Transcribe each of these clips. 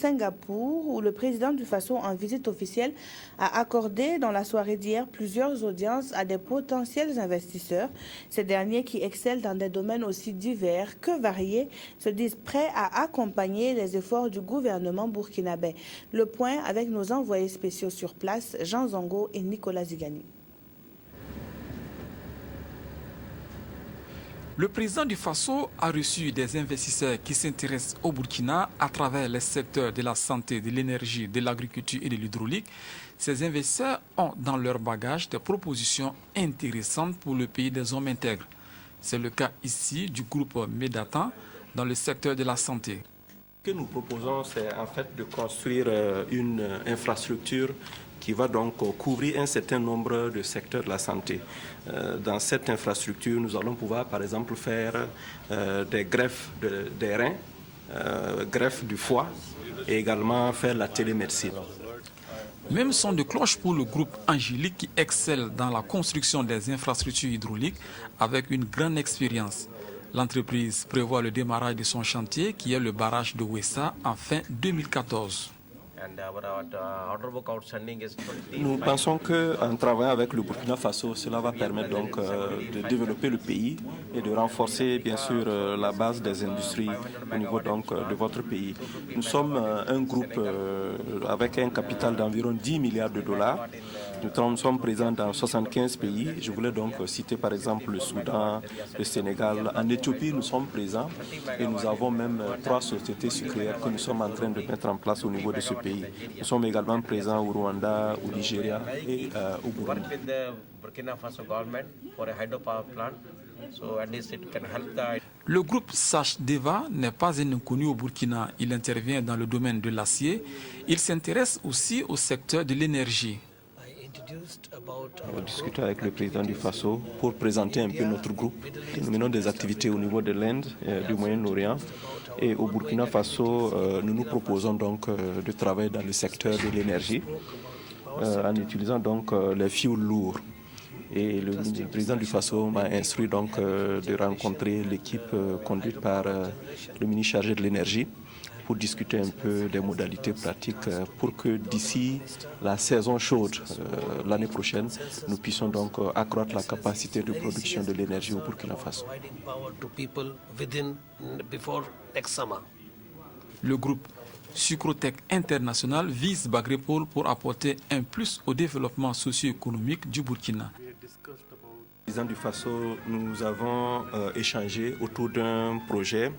Singapour, où le président du Faso, en visite officielle, a accordé dans la soirée d'hier plusieurs audiences à des potentiels investisseurs. Ces derniers, qui excellent dans des domaines aussi divers que variés, se disent prêts à accompagner les efforts du gouvernement burkinabé. Le point avec nos envoyés spéciaux sur place, Jean Zongo et Nicolas Zigani. Le président du Faso a reçu des investisseurs qui s'intéressent au Burkina à travers les secteurs de la santé, de l'énergie, de l'agriculture et de l'hydraulique. Ces investisseurs ont dans leur bagage des propositions intéressantes pour le pays des hommes intègres. C'est le cas ici du groupe Medatan dans le secteur de la santé. Ce que nous proposons, c'est en fait de construire une infrastructure qui va donc couvrir un certain nombre de secteurs de la santé. Dans cette infrastructure, nous allons pouvoir par exemple faire des greffes des reins, greffes du foie et également faire la télémédecine. Même son de cloche pour le groupe Angélique qui excelle dans la construction des infrastructures hydrauliques avec une grande expérience. L'entreprise prévoit le démarrage de son chantier qui est le barrage de Ouessa en fin 2014. Nous pensons qu'en travaillant avec le Burkina Faso, cela va permettre donc de développer le pays et de renforcer bien sûr la base des industries au niveau donc de votre pays. Nous sommes un groupe avec un capital d'environ 10 milliards de dollars. Nous sommes présents dans 75 pays. Je voulais donc citer par exemple le Soudan, le Sénégal. En Éthiopie, nous sommes présents et nous avons même 3 sociétés sucrières que nous sommes en train de mettre en place au niveau de ce pays. Nous sommes également présents au Rwanda, au Nigeria et au Burundi. Le groupe Sachdeva n'est pas un inconnu au Burkina. Il intervient dans le domaine de l'acier. Il s'intéresse aussi au secteur de l'énergie. On va discuter avec le président du Faso pour présenter un peu notre groupe. Nous menons des activités au niveau de l'Inde, du Moyen-Orient. Et au Burkina Faso, nous nous proposons donc de travailler dans le secteur de l'énergie en utilisant donc les fioul lourds. Et le président du Faso m'a instruit donc de rencontrer l'équipe conduite par le ministre chargé de l'énergie pour discuter un peu des modalités pratiques pour que d'ici la saison chaude l'année prochaine, nous puissions donc accroître la capacité de production de l'énergie au Burkina Faso. Le groupe Sucrotech International vise Bagrépol pour apporter un plus au développement socio-économique du Burkina. Président du Faso, nous avons échangé autour d'un projet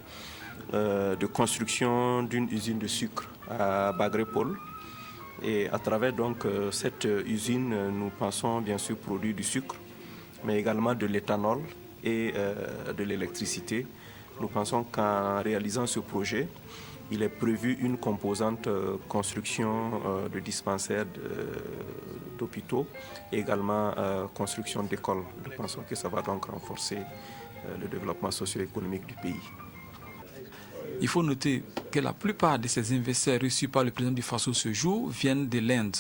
de construction d'une usine de sucre à Bagrépol. Et à travers donc cette usine, nous pensons bien sûr produire du sucre, mais également de l'éthanol et de l'électricité. Nous pensons qu'en réalisant ce projet, il est prévu une composante construction de dispensaires d'hôpitaux et également construction d'écoles. Nous pensons que ça va donc renforcer le développement socio-économique du pays. Il faut noter que la plupart de ces investisseurs reçus par le président du Faso ce jour viennent de l'Inde.